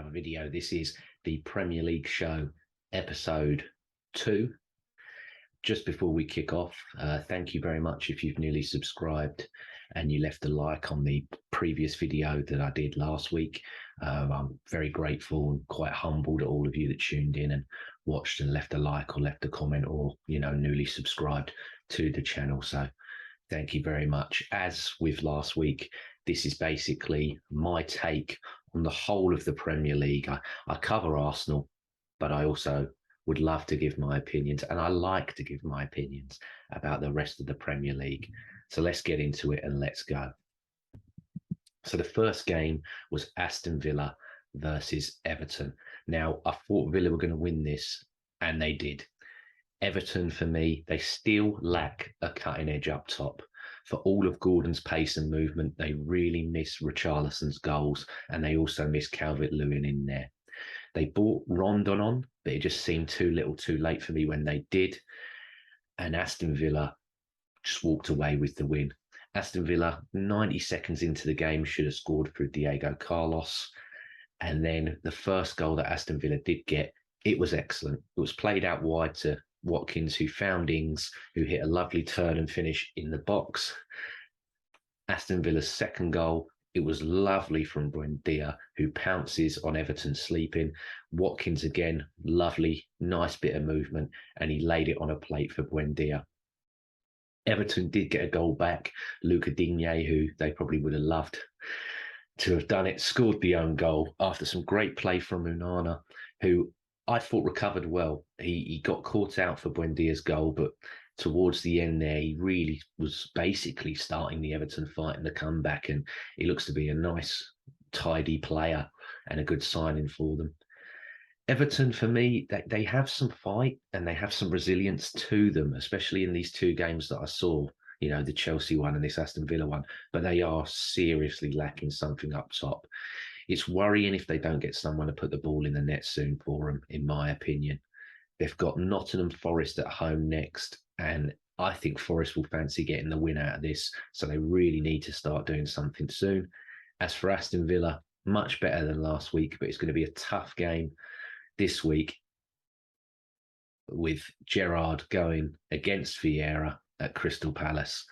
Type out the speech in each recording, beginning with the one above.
another video. This is the Premier League show, episode 2. Just before we kick off, thank you very much if you've newly subscribed and you left a like on the previous video that I did last week. I'm very grateful and quite humbled at all of you that tuned in and watched and left a like or left a comment or, newly subscribed to the channel. So thank you very much. As with last week, this is basically my take on the whole of the Premier League. I cover Arsenal, but I also would love to give my opinions, and I like to give my opinions about the rest of the Premier League. So let's get into it and let's go. So the first game was Aston Villa versus Everton. Now, I thought Villa were going to win this, and they did. Everton, for me, they still lack a cutting edge up top. For all of Gordon's pace and movement, they really miss Richarlison's goals, and they also miss Calvert-Lewin in there. They brought Rondon on, but it just seemed too little too late for me when they did. And Aston Villa just walked away with the win. Aston Villa, 90 seconds into the game, should have scored through Diego Carlos. And then the first goal that Aston Villa did get, it was excellent. It was played out wide to Watkins, who found Ings, who hit a lovely turn and finish in the box. Aston Villa's second goal, it was lovely from Buendia, who pounces on Everton sleeping. Watkins again, lovely, nice bit of movement, and he laid it on a plate for Buendia. Everton did get a goal back. Luca Digne, who they probably would have loved to have done it, scored the own goal after some great play from Unana, who I thought recovered well. He got caught out for Buendia's goal, but towards the end there, he really was basically starting the Everton fight in the comeback, and he looks to be a nice, tidy player and a good signing for them. Everton, for me, they have some fight and they have some resilience to them, especially in these two games that I saw, the Chelsea one and this Aston Villa one, but they are seriously lacking something up top. It's worrying if they don't get someone to put the ball in the net soon for them, in my opinion. They've got Nottingham Forest at home next, and I think Forest will fancy getting the win out of this, so they really need to start doing something soon. As for Aston Villa, much better than last week, but it's going to be a tough game this week with Gerrard going against Vieira at Crystal Palace.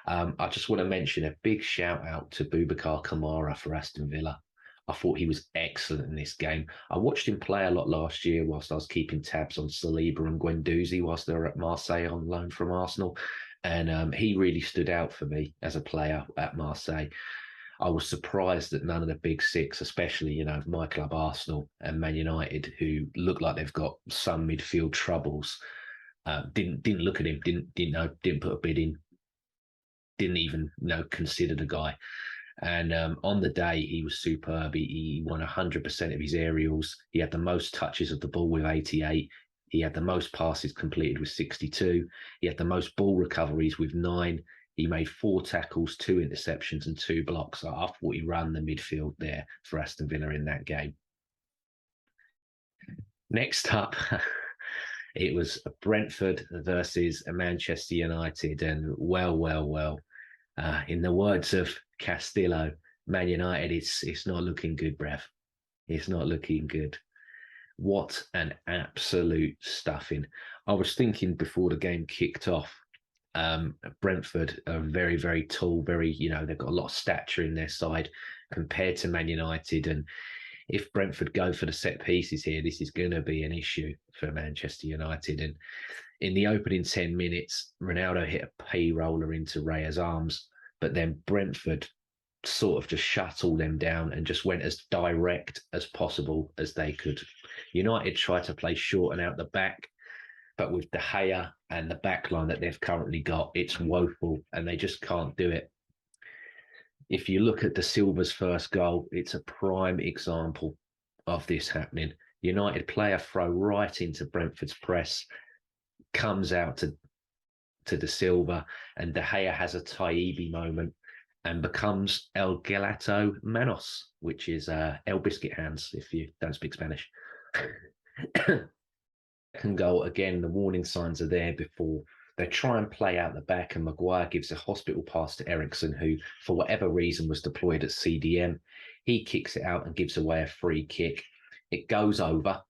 I just want to mention a big shout out to Boubacar Kamara for Aston Villa. I thought he was excellent in this game. I watched him play a lot last year whilst I was keeping tabs on Saliba and Guendouzi whilst they were at Marseille on loan from Arsenal. And he really stood out for me as a player at Marseille. I was surprised that none of the big six, especially, my club Arsenal and Man United, who look like they've got some midfield troubles, didn't look at him, didn't put a bid in, didn't even consider the guy. And on the day, he was superb. He won 100% of his aerials. He had the most touches of the ball with 88. He had the most passes completed with 62. He had the most ball recoveries with 9. He made 4 tackles, 2 interceptions and 2 blocks. I thought he ran the midfield there for Aston Villa in that game. Next up, it was Brentford versus Manchester United. And well. In the words of Castillo, Man United, it's not looking good, bruv. It's not looking good. What an absolute stuffing. I was thinking before the game kicked off, Brentford are very, very tall, they've got a lot of stature in their side compared to Man United. And if Brentford go for the set pieces here, this is going to be an issue for Manchester United. And in the opening 10 minutes, Ronaldo hit a P-roller into Raya's arms, but then Brentford sort of just shut all them down and just went as direct as possible as they could. United tried to play short and out the back, but with De Gea and the back line that they've currently got, it's woeful and they just can't do it. If you look at De Silva's first goal, it's a prime example of this happening. United play a throw right into Brentford's press, comes out to De Silva, and De Gea has a Taibbi moment and becomes El Gelato Manos, which is El Biscuit Hands, if you don't speak Spanish. Second goal, again, the warning signs are there before they try and play out the back, and Maguire gives a hospital pass to Ericsson, who, for whatever reason, was deployed at CDM. He kicks it out and gives away a free kick. It goes over.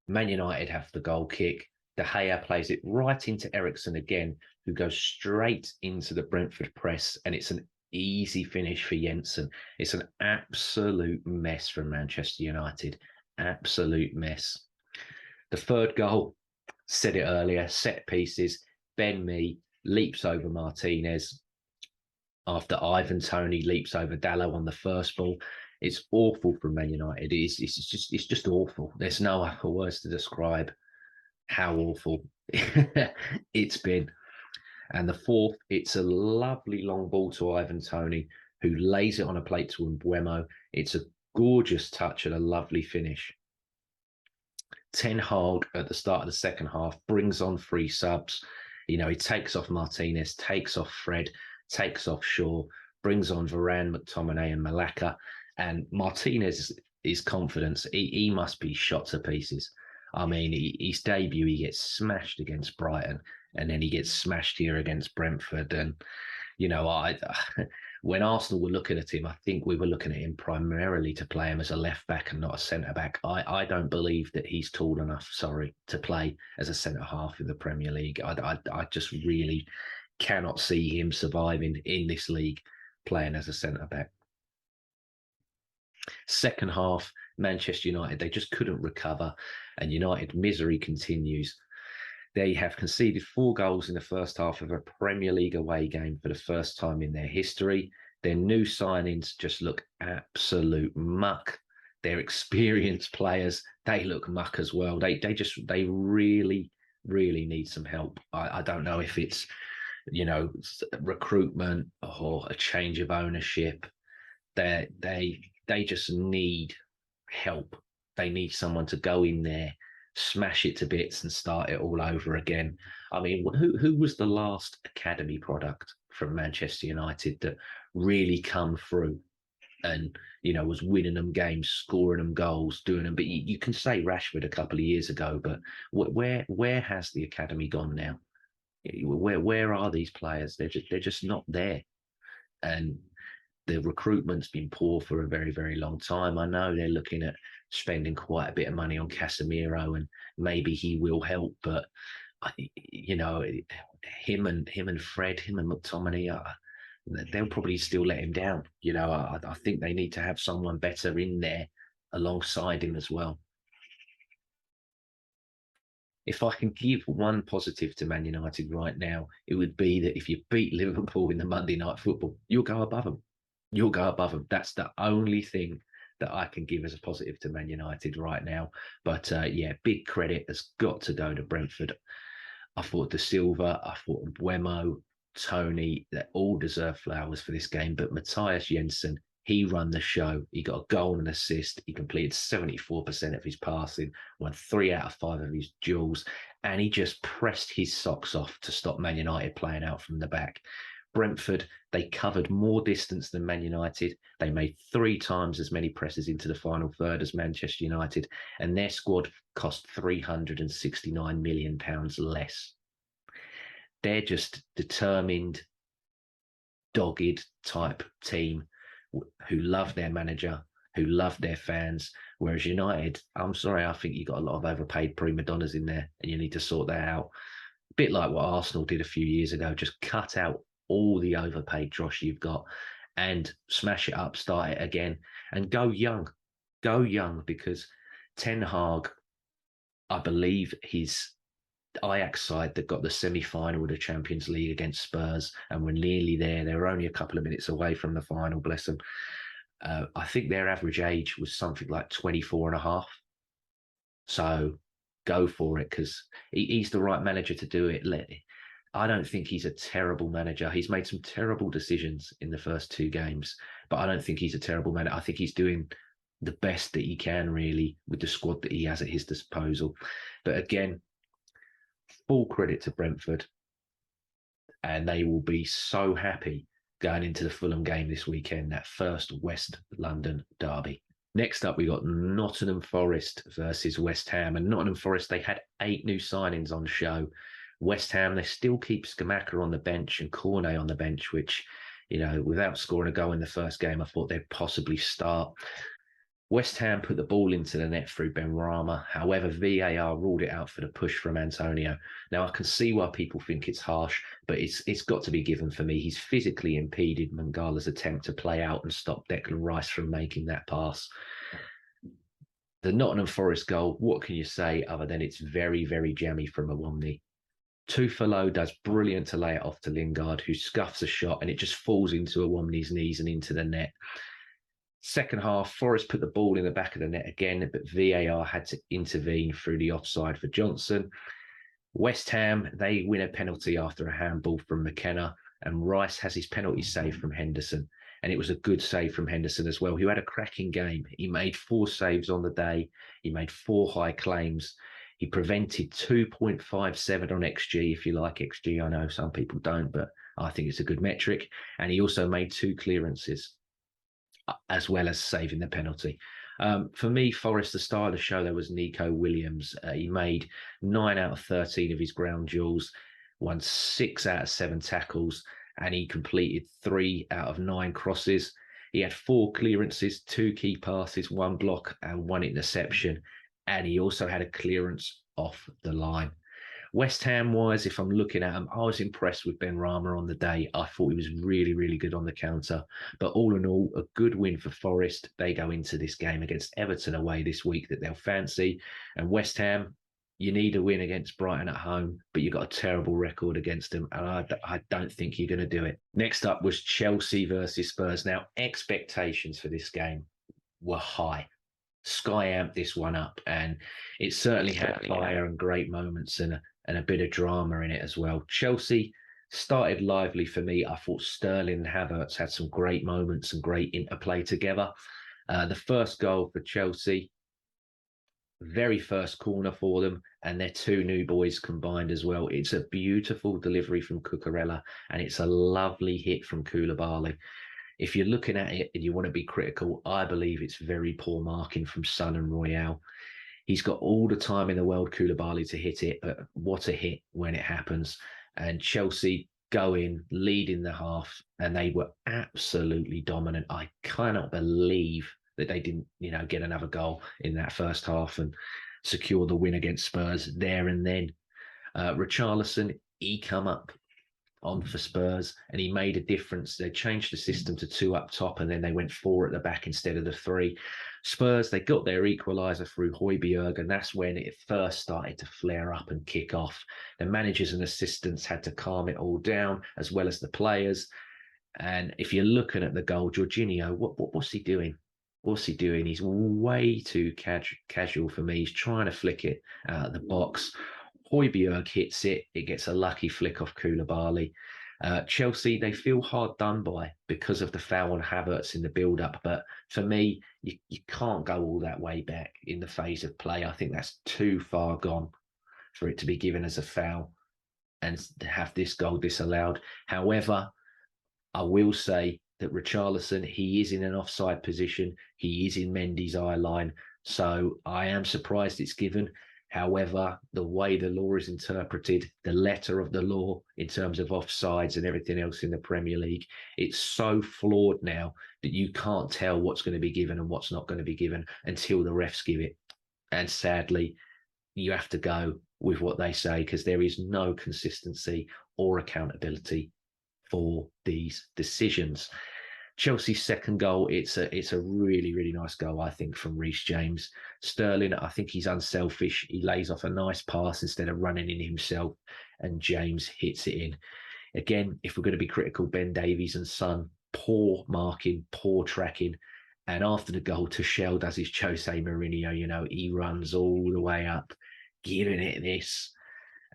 Man United have the goal kick. De Gea plays it right into Eriksen again, who goes straight into the Brentford press, and it's an easy finish for Jensen. It's an absolute mess from Manchester United. Absolute mess. The third goal, said it earlier, set pieces. Ben Mee leaps over Martinez after Ivan Toney leaps over Dallo on the first ball. It's awful from Man United. It's just awful. There's no other words to describe how awful it's been. And the fourth, it's a lovely long ball to Ivan Toney, who lays it on a plate to Mbeumo. It's a gorgeous touch and a lovely finish. Ten Hag at the start of the second half brings on 3 subs. He takes off Martinez, takes off Fred, takes off Shaw, brings on Varane, McTominay, and Malacca. And Martinez is confidence. He must be shot to pieces. I mean, his debut, he gets smashed against Brighton, and then he gets smashed here against Brentford. And, when Arsenal were looking at him, I think we were looking at him primarily to play him as a left back and not a centre back. I don't believe that he's tall enough, to play as a centre half in the Premier League. I just really cannot see him surviving in this league playing as a centre back. Second half, Manchester United, they just couldn't recover, and United misery continues. They have conceded 4 goals in the first half of a Premier League away game for the first time in their history. Their new signings just look absolute muck. Their experienced players, they look muck as well. They really, really need some help. I don't know if it's, recruitment or a change of ownership. They just need help. They need someone to go in there, smash it to bits and start it all over again. I mean, who was the last academy product from Manchester United that really come through and, was winning them games, scoring them goals, doing them? But you can say Rashford a couple of years ago, but where has the academy gone now? Where are these players? They're just not there. And the recruitment's been poor for a very, very long time. I know they're looking at spending quite a bit of money on Casemiro, and maybe he will help, but him and Fred, him and McTominay, they'll probably still let him down. I think they need to have someone better in there alongside him as well. If I can give one positive to Man United right now, it would be that if you beat Liverpool in the Monday Night Football, you'll go above them. You'll go above them. That's the only thing that I can give as a positive to Man United right now. But big credit has got to go to Brentford. I thought De Silva, I thought Mbeumo, Toney, they all deserve flowers for this game. But Matthias Jensen, he run the show. He got a goal and assist. He completed 74% of his passing, won 3 out of 5 of his duels, and he just pressed his socks off to stop Man United playing out from the back. Brentford, they covered more distance than Man United. They made 3 times as many presses into the final third as Manchester United, and their squad cost £369 million less. They're just determined, dogged type team who love their manager, who love their fans. Whereas United, I'm sorry, I think you've got a lot of overpaid prima donnas in there, and you need to sort that out. A bit like what Arsenal did a few years ago, just cut out all the overpaid dross you've got and smash it up, start it again, and go young, because Ten Hag, I believe his Ajax side that got the semi-final of the Champions League against Spurs and were nearly there. They were only a couple of minutes away from the final, bless them. I think their average age was something like 24 and a half. So go for it, because he's the right manager to do it. I don't think he's a terrible manager. He's made some terrible decisions in the first 2 games, but I don't think he's a terrible manager. I think he's doing the best that he can, really, with the squad that he has at his disposal. But again, full credit to Brentford, and they will be so happy going into the Fulham game this weekend, that first West London derby. Next up, we got Nottingham Forest versus West Ham. And Nottingham Forest, they had 8 new signings on show. West Ham, they still keep Skamaka on the bench and Cornet on the bench, which, without scoring a goal in the first game, I thought they'd possibly start. West Ham put the ball into the net through Benrahma. However, VAR ruled it out for the push from Antonio. Now, I can see why people think it's harsh, but it's got to be given for me. He's physically impeded Mangala's attempt to play out and stop Declan Rice from making that pass. The Nottingham Forest goal, what can you say other than it's very, very jammy from Awomni? Tufalo does brilliant to lay it off to Lingard, who scuffs a shot and it just falls into Awomni's knees and into the net. Second half, Forest put the ball in the back of the net again, but VAR had to intervene through the offside for Johnson. West Ham, they win a penalty after a handball from McKenna, and Rice has his penalty save from Henderson. And it was a good save from Henderson as well, who had a cracking game. He made 4 saves on the day. He made 4 high claims. He prevented 2.57 on XG, if you like XG. I know some people don't, but I think it's a good metric. And he also made 2 clearances, as well as saving the penalty. For me, Forest, the star of the show, there was Nico Williams. He made 9 out of 13 of his ground duels, won 6 out of 7 tackles, and he completed 3 out of 9 crosses. He had 4 clearances, 2 key passes, 1 block, and 1 interception. And he also had a clearance off the line. West Ham-wise, if I'm looking at him, I was impressed with Benrahma on the day. I thought he was really, really good on the counter. But all in all, a good win for Forest. They go into this game against Everton away this week that they'll fancy. And West Ham, you need a win against Brighton at home, but you've got a terrible record against them. And I don't think you're going to do it. Next up was Chelsea versus Spurs. Now, expectations for this game were high. Sky amped this one up, and it certainly had fire and great moments and a bit of drama in it as well. Chelsea started lively for me. I thought Sterling and Havertz had some great moments and great interplay together. The first goal for Chelsea, very first corner for them, and their 2 new boys combined as well. It's a beautiful delivery from Cucurella, and it's a lovely hit from Koulibaly. If you're looking at it and you want to be critical, I believe it's very poor marking from Son and Royale. He's got all the time in the world, Koulibaly, to hit it, but what a hit when it happens. And Chelsea go in, leading the half, and they were absolutely dominant. I cannot believe that they didn't, get another goal in that first half and secure the win against Spurs there and then. Richarlison, he come up on for Spurs and he made a difference. They changed the system to 2 up top and then they went 4 at the back instead of the 3. Spurs, they got their equaliser through Højbjerg, and that's when it first started to flare up and kick off. The managers and assistants had to calm it all down, as well as the players. And if you're looking at the goal, Jorginho, what's he doing? What's he doing? He's way too casual for me. He's trying to flick it out of the box. Højbjerg hits it. It gets a lucky flick off Koulibaly. Chelsea, they feel hard done by because of the foul on Havertz in the build-up. But for me, you can't go all that way back in the phase of play. I think that's too far gone for it to be given as a foul and to have this goal disallowed. However, I will say that Richarlison, he is in an offside position. He is in Mendy's eye line. So I am surprised it's given. However, the way the law is interpreted, the letter of the law in terms of offsides and everything else in the Premier League, it's so flawed now that you can't tell what's going to be given and what's not going to be given until the refs give it. And sadly, you have to go with what they say because there is no consistency or accountability for these decisions. Chelsea's second goal, it's a really, really nice goal, I think, from Reece James. Sterling, I think he's unselfish. He lays off a nice pass instead of running in himself, and James hits it in. Again, if we're going to be critical, Ben Davies and Son, poor marking, poor tracking. And after the goal, Tuchel does his Jose Mourinho, he runs all the way up, giving it this,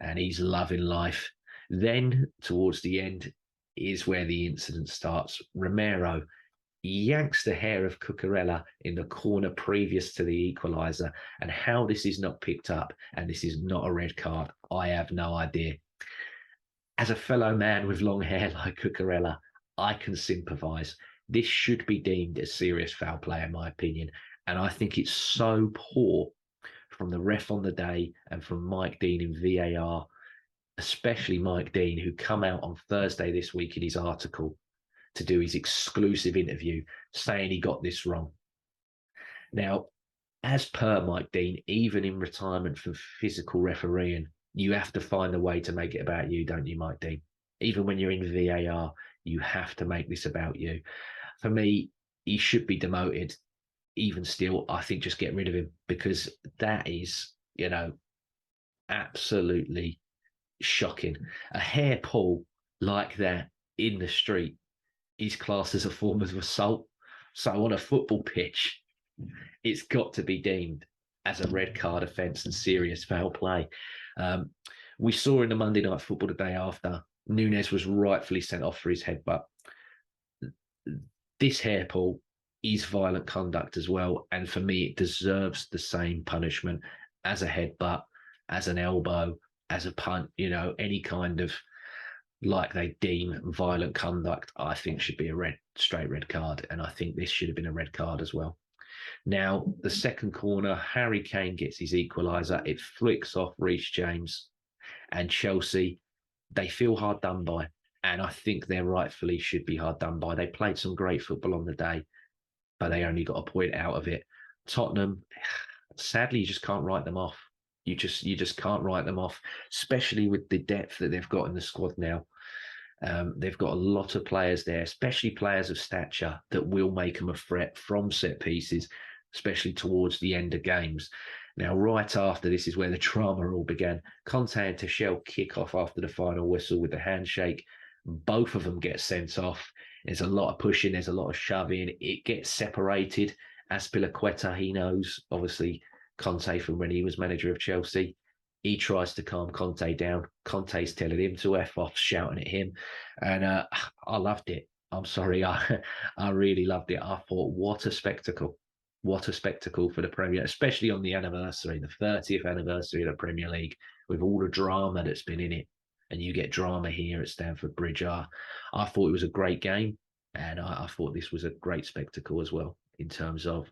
and he's loving life. Then, towards the end, is where the incident starts. Romero yanks the hair of Cucurella in the corner previous to the equaliser, and how this is not picked up and this is not a red card, I have no idea. As a fellow man with long hair like Cucurella, I can sympathise. This should be deemed a serious foul play, in my opinion, and I think it's so poor from the ref on the day and from Mike Dean in VAR, especially Mike Dean, who come out on Thursday this week in his article to do his exclusive interview saying he got this wrong. Now, as per Mike Dean, even in retirement from physical refereeing, you have to find a way to make it about you, don't you, Mike Dean? Even when you're in VAR, you have to make this about you. For me, he should be demoted. Even still, I think just get rid of him, because that is, absolutely shocking. A hair pull like that in the street is classed as a form of assault. So on a football pitch, it's got to be deemed as a red card offence and serious foul play. We saw in the Monday Night Football the day after, Nunes was rightfully sent off for his headbutt. This hair pull is violent conduct as well, and for me, it deserves the same punishment as a headbutt, as an elbow, as a punt. Any kind of, like they deem violent conduct, I think should be a straight red card, and I think this should have been a red card as well. Now, the second corner, Harry Kane gets his equaliser. It flicks off Reece James, and Chelsea, they feel hard done by. And I think they rightfully should be hard done by. They played some great football on the day, but they only got a point out of it. Tottenham, sadly, you just can't write them off. You just can't write them off, especially with the depth that they've got in the squad now. They've got a lot of players there, especially players of stature, that will make them a threat from set pieces, especially towards the end of games. Now, right after this is where the drama all began. Conte and Tuchel kick off after the final whistle with the handshake. Both of them get sent off. There's a lot of pushing. There's a lot of shoving. It gets separated. Azpilicueta, he knows, obviously, Conte from when he was manager of Chelsea. He tries to calm Conte down. Conte's telling him to F off, shouting at him. And I loved it. I'm sorry. I really loved it. I thought, what a spectacle. What a spectacle for the Premier, especially on the anniversary, the 30th anniversary of the Premier League, with all the drama that's been in it. And you get drama here at Stamford Bridge. I thought it was a great game. And I thought this was a great spectacle as well, in terms of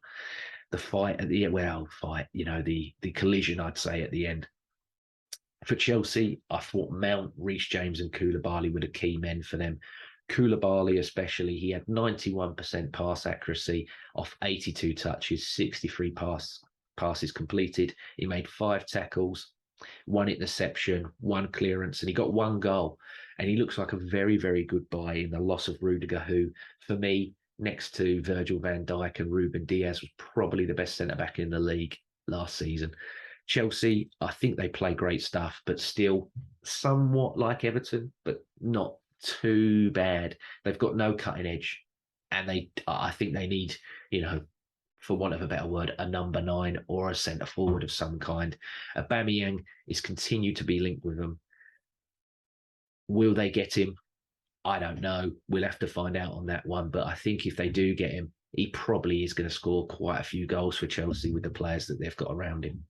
the fight at the end. Well, fight, the collision, I'd say, at the end. For Chelsea, I thought Mount, Reece James and Koulibaly were the key men for them. Koulibaly especially, he had 91% pass accuracy off 82 touches, 63 passes completed. He made 5 tackles, 1 interception, 1 clearance, and he got 1 goal. And he looks like a very, very good buy in the loss of Rudiger, who, for me, next to Virgil van Dijk and Ruben Diaz, was probably the best centre-back in the league last season. Chelsea, I think they play great stuff, but still somewhat like Everton, but not too bad. They've got no cutting edge, and I think they need, for want of a better word, a number 9 or a centre forward of some kind. Aubameyang is continued to be linked with them. Will they get him? I don't know. We'll have to find out on that one. But I think if they do get him, he probably is going to score quite a few goals for Chelsea with the players that they've got around him.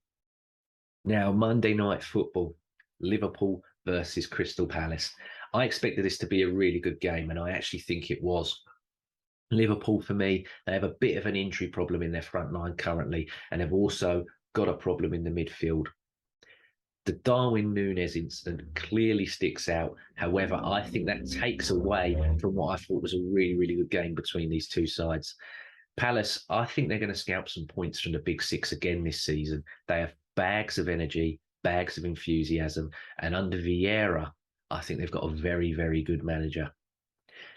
Now, Monday Night Football, Liverpool versus Crystal Palace. I expected this to be a really good game, and I actually think it was. Liverpool, for me, they have a bit of an injury problem in their front line currently, and they've also got a problem in the midfield. The Darwin Núñez incident clearly sticks out. However, I think that takes away from what I thought was a really, really good game between these two sides. Palace, I think they're going to scalp some points from the Big Six again this season. They have bags of energy, bags of enthusiasm, and under Vieira, I think they've got a very, very good manager.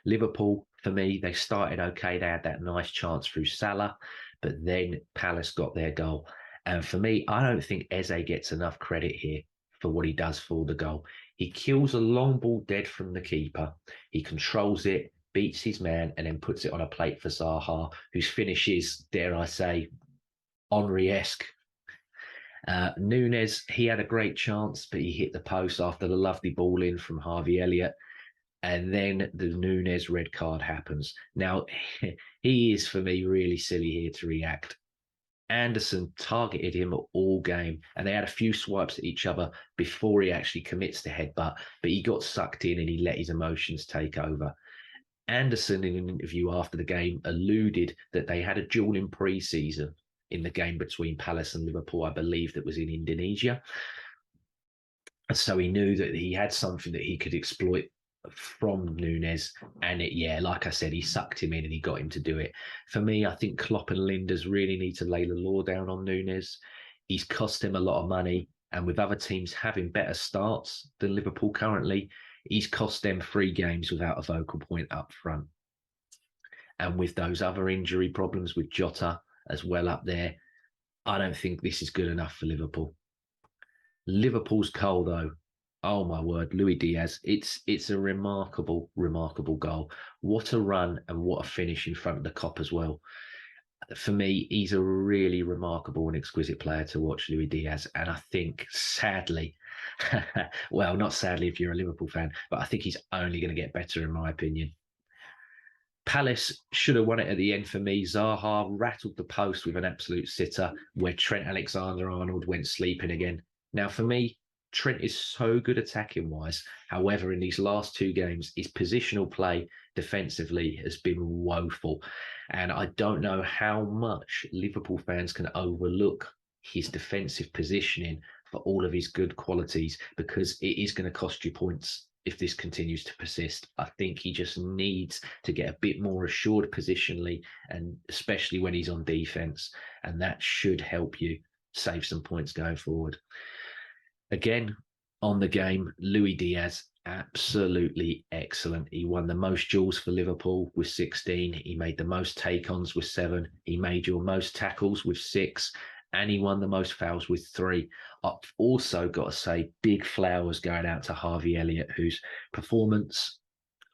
Liverpool, for me, they started okay. They had that nice chance through Salah, but then Palace got their goal. And for me, I don't think Eze gets enough credit here for what he does for the goal. He kills a long ball dead from the keeper. He controls it, beats his man, and then puts it on a plate for Zaha, whose finish is, dare I say, Henry-esque. Núñez, he had a great chance, but he hit the post after the lovely ball in from Harvey Elliott. And then the Núñez red card happens. Now, he is, for me, really silly here to react. Anderson targeted him all game, and they had a few swipes at each other before he actually commits the headbutt, but he got sucked in and he let his emotions take over. Anderson, in an interview after the game, alluded that they had a duel in pre-season in the game between Palace and Liverpool, I believe that was in Indonesia. And so he knew that he had something that he could exploit from Nunes, and like I said, he sucked him in and he got him to do it. For me, I think Klopp and Linders really need to lay the law down on Nunes. He's cost him a lot of money, and with other teams having better starts than Liverpool currently, he's cost them 3 games without a vocal point up front. And with those other injury problems with Jota as well up there, I don't think this is good enough for Liverpool. Liverpool's goal, though, oh my word, Luis Diaz, it's a remarkable goal. What a run and what a finish in front of the Kop as well. For me, he's a really remarkable and exquisite player to watch, Luis Diaz. And I think, sadly, well, not sadly if you're a Liverpool fan, but I think he's only going to get better, in my opinion. Palace should have won it at the end for me. Zaha rattled the post with an absolute sitter where Trent Alexander-Arnold went sleeping again. Now, for me, Trent is so good attacking-wise. However, in these last 2 games, his positional play defensively has been woeful. And I don't know how much Liverpool fans can overlook his defensive positioning for all of his good qualities, because it is going to cost you points if this continues to persist. I think he just needs to get a bit more assured positionally, and especially when he's on defense, and that should help you save some points going forward. Again, on the game, Luis Diaz, absolutely excellent. He won the most duels for Liverpool with 16. He made the most take-ons with 7. He made your most tackles with 6. And he won the most fouls with 3. I've also got to say, big flowers going out to Harvey Elliott, whose performance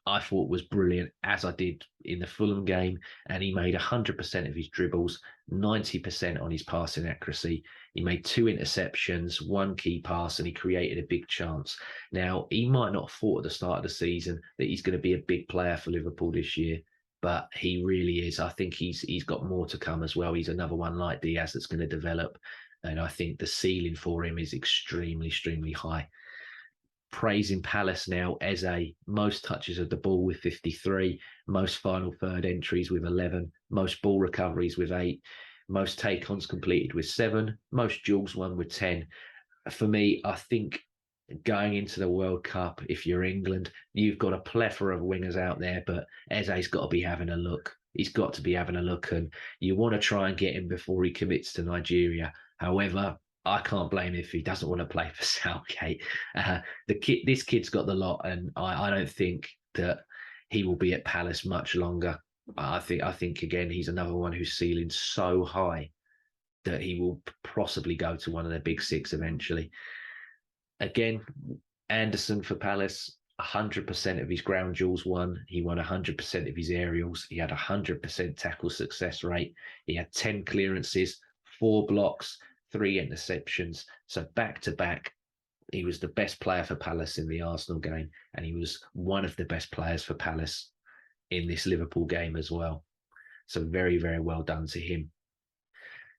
I thought was brilliant, as I did in the Fulham game. And he made 100% of his dribbles, 90% on his passing accuracy. He made 2 interceptions, 1 key pass, and he created a big chance. Now, he might not have thought at the start of the season that he's going to be a big player for Liverpool this year, but he really is. I think he's got more to come as well. He's another one like Diaz that's going to develop, and I think the ceiling for him is extremely high. Praising Palace now, Eze, most touches of the ball with 53, most final third entries with 11, most ball recoveries with 8, most take-ons completed with 7, most duels won with 10. For me, I think going into the World Cup, if you're England, you've got a plethora of wingers out there, but Eze's got to be having a look. He's got to be having a look, and you want to try and get him before he commits to Nigeria. However, I can't blame him if he doesn't want to play for Southgate. This kid's got the lot, and I don't think that he will be at Palace much longer. I think again, he's another one whose ceiling's so high that he will possibly go to one of the big 6 eventually. Again, Anderson for Palace, 100% of his ground duels won. He won 100% of his aerials. He had 100% tackle success rate. He had 10 clearances, 4 blocks, 3 interceptions. So back to back, he was the best player for Palace in the Arsenal game, and he was one of the best players for Palace in this Liverpool game as well. So very well done to him.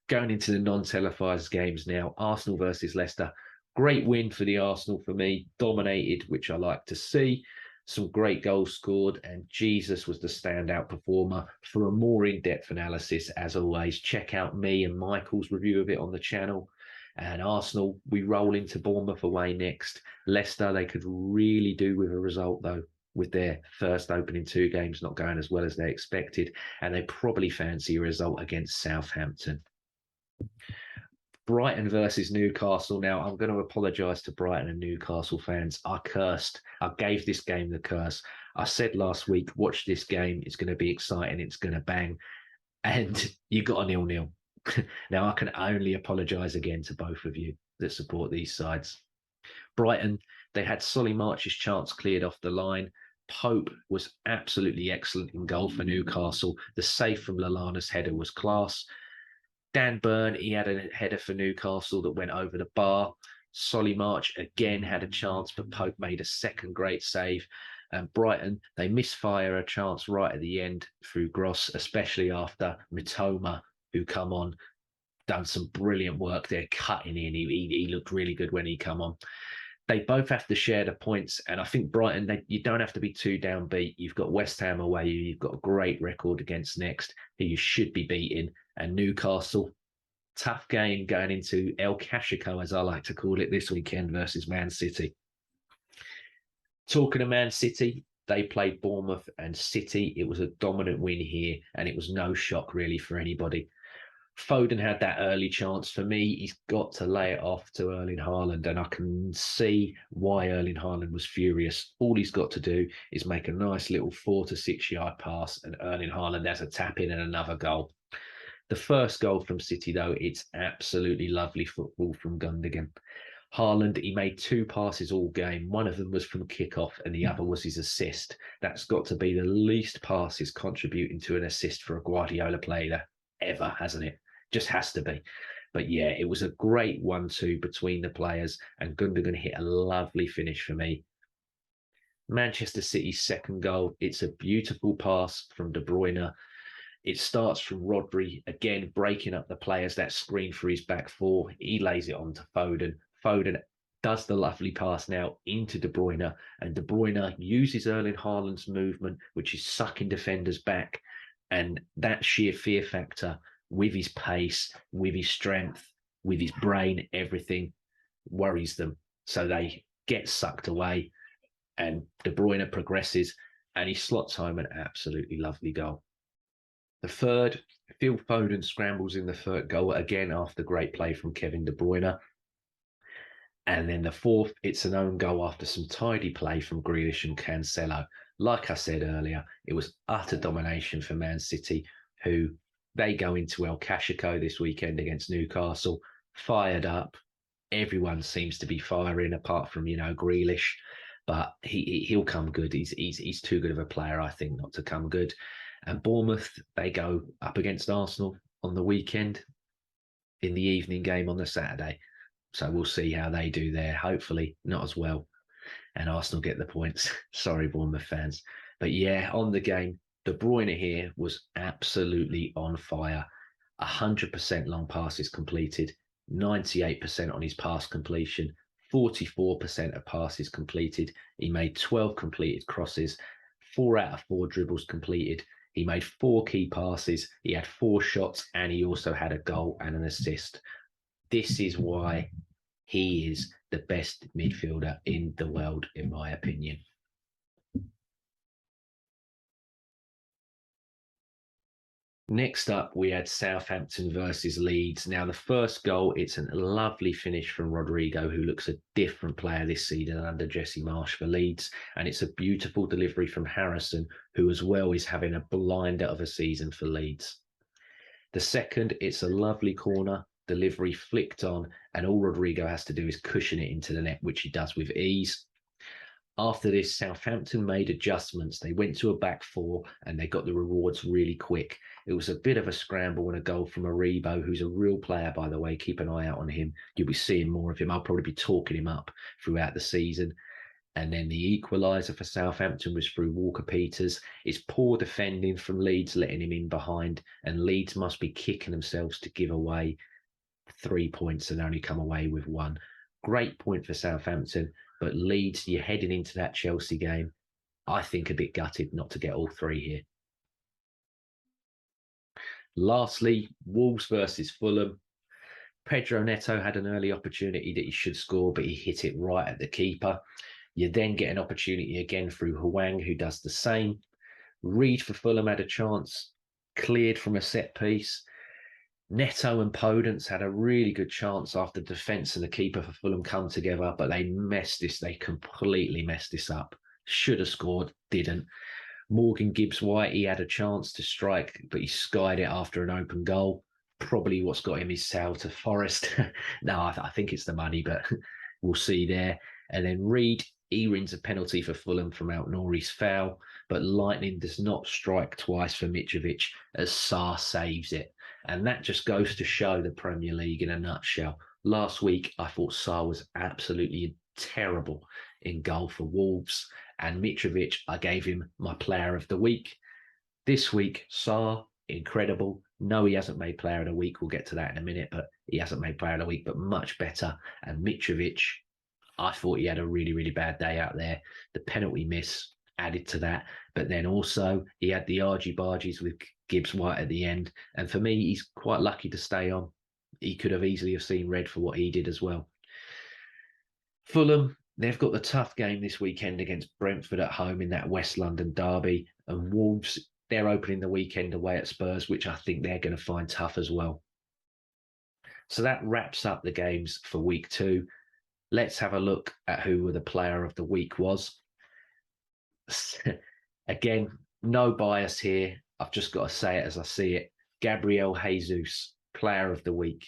Going into the non-televised games now, Arsenal versus Leicester. Great win for the Arsenal for me, dominated, which I like to see. Some great goals scored, and Jesus was the standout performer. For a more in-depth analysis, as always, check out me and Michael's review of it on the channel. And Arsenal, we roll into Bournemouth away next. Leicester, they could really do with a result, though, with their first opening 2 games not going as well as they expected. And they probably fancy a result against Southampton. Brighton versus Newcastle. Now, I'm going to apologise to Brighton and Newcastle fans. I cursed. I gave this game the curse. I said last week, watch this game. It's going to be exciting. It's going to bang. And you got a 0-0. Now, I can only apologise again to both of you that support these sides. Brighton, they had Solly March's chance cleared off the line. Pope was absolutely excellent in goal for Newcastle. The save from Lallana's header was class. Dan Burn, he had a header for Newcastle that went over the bar. Solly March again had a chance, but Pope made a second great save. And Brighton, they misfire a chance right at the end through Gross, especially after Mitoma, who come on, done some brilliant work there, cutting in. He looked really good when he come on. They both have to share the points, and I think Brighton, you don't have to be too downbeat. You've got West Ham away, you've got a great record against Next, who you should be beating, and Newcastle, tough game going into El Clasico, as I like to call it, this weekend versus Man City. Talking of Man City, they played Bournemouth and City. It was a dominant win here, and it was no shock really for anybody. Foden had that early chance. For me, he's got to lay it off to Erling Haaland, and I can see why Erling Haaland was furious. All he's got to do is make a nice little 4 to 6 yard pass, and Erling Haaland has a tap in and another goal. The first goal from City, though, it's absolutely lovely football from Gundogan. Haaland, he made 2 passes all game. One of them was from kickoff and the other was his assist. That's got to be the least passes contributing to an assist for a Guardiola player ever, hasn't it? Just has to be. But yeah, it was a great 1-2 between the players, and Gundogan hit a lovely finish for me. Manchester City's second goal, it's a beautiful pass from De Bruyne. It starts from Rodri, again, breaking up the players, that screen for his back four. He lays it on to Foden. Foden does the lovely pass now into De Bruyne, and De Bruyne uses Erling Haaland's movement, which is sucking defenders back. And that sheer fear factor with his pace, with his strength, with his brain, everything worries them. So they get sucked away, and De Bruyne progresses, and he slots home an absolutely lovely goal. The third, Phil Foden scrambles in the third goal, again after great play from Kevin De Bruyne. And then the fourth, it's an own goal after some tidy play from Grealish and Cancelo. Like I said earlier, it was utter domination for Man City, who they go into El Clasico this weekend against Newcastle, fired up. Everyone seems to be firing apart from, Grealish, but he'll come good. He's too good of a player, I think, not to come good. And Bournemouth, they go up against Arsenal on the weekend in the evening game on the Saturday. So we'll see how they do there. Hopefully not as well. And Arsenal get the points. Sorry, Bournemouth fans. But yeah, on the game, De Bruyne here was absolutely on fire. 100% long passes completed, 98% on his pass completion, 44% of passes completed. He made 12 completed crosses, 4 out of 4 dribbles completed. He made 4 key passes. He had 4 shots, and he also had a goal and an assist. This is why he is the best midfielder in the world, in my opinion. Next up, we had Southampton versus Leeds. Now, the first goal, it's a lovely finish from Rodrigo, who looks a different player this season under Jesse Marsch for Leeds. And it's a beautiful delivery from Harrison, who as well is having a blinder of a season for Leeds. The second, it's a lovely corner, delivery flicked on, and all Rodrigo has to do is cushion it into the net, which he does with ease. After this, Southampton made adjustments. They went to a back four and they got the rewards really quick. It was a bit of a scramble and a goal from Aribo, who's a real player, by the way. Keep an eye out on him. You'll be seeing more of him. I'll probably be talking him up throughout the season. And then the equaliser for Southampton was through Walker-Peters. It's poor defending from Leeds, letting him in behind. And Leeds must be kicking themselves to give away 3 points and only come away with 1. Great point for Southampton. But Leeds, you're heading into that Chelsea game, I think a bit gutted not to get all 3 here. Lastly, Wolves versus Fulham. Pedro Neto had an early opportunity that he should score, but he hit it right at the keeper. You then get an opportunity again through Hwang, who does the same. Reed for Fulham had a chance, cleared from a set piece. Neto and Podence had a really good chance after defence and the keeper for Fulham come together, but they completely messed this up. Should have scored, didn't. Morgan Gibbs-White, he had a chance to strike, but he skied it after an open goal. Probably what's got him his sale to Forest. No, I think it's the money, but we'll see there. And then Reed, he wins a penalty for Fulham from Out-Nouri's foul, but Lightning does not strike twice for Mitrovic as Sarr saves it. And that just goes to show the Premier League in a nutshell. Last week, I thought Sarr was absolutely terrible in goal for Wolves. And Mitrovic, I gave him my player of the week. This week, Sarr, incredible. No, he hasn't made player of the week. We'll get to that in a minute, but he hasn't made player of the week, but much better. And Mitrovic, I thought he had a really, really bad day out there. The penalty miss added to that. But then also, he had the argy-bargies with Gibbs-White at the end. And for me, he's quite lucky to stay on. He could have easily have seen red for what he did as well. Fulham, They've got the tough game this weekend against Brentford at home in that West London derby. And Wolves, they're opening the weekend away at Spurs, which I think they're going to find tough as well. So that wraps up the games for week 2. Let's have a look at who the player of the week was. Again, no bias here. I've just got to say it as I see it. Gabriel Jesus, player of the week.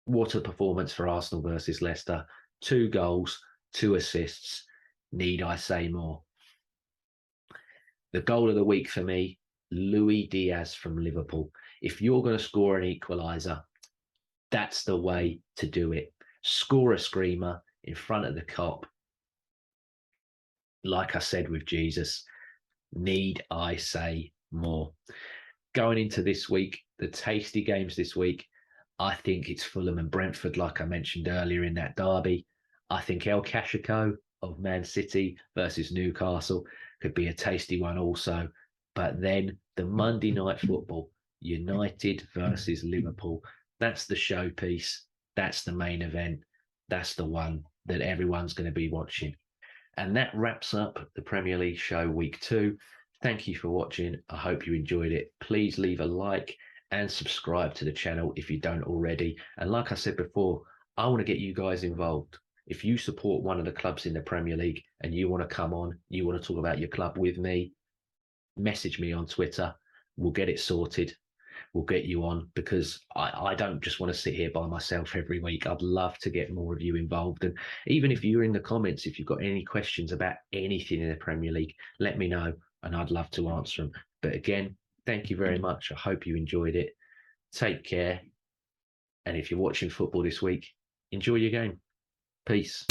What a performance for Arsenal versus Leicester. 2 goals, 2 assists. Need I say more? The goal of the week for me, Luis Diaz from Liverpool. If you're going to score an equaliser, that's the way to do it. Score a screamer in front of the Kop. Like I said with Jesus, need I say more? Going into this week, the tasty games this week, I think it's Fulham and Brentford, like I mentioned earlier in that derby. I think El Clasico of Man City versus Newcastle could be a tasty one also. But then the Monday night football, United versus Liverpool, that's the showpiece. That's the main event. That's the one that everyone's going to be watching. And that wraps up the Premier League show week 2. Thank you for watching. I hope you enjoyed it. Please leave a like and subscribe to the channel if you don't already. And like I said before, I want to get you guys involved. If you support one of the clubs in the Premier League and you want to come on, you want to talk about your club with me, message me on Twitter. We'll get it sorted. We'll get you on, because I don't just want to sit here by myself every week. I'd love to get more of you involved. And even if you're in the comments, if you've got any questions about anything in the Premier League, let me know and I'd love to answer them. But again, thank you very much. I hope you enjoyed it. Take care. And if you're watching football this week, enjoy your game. Peace.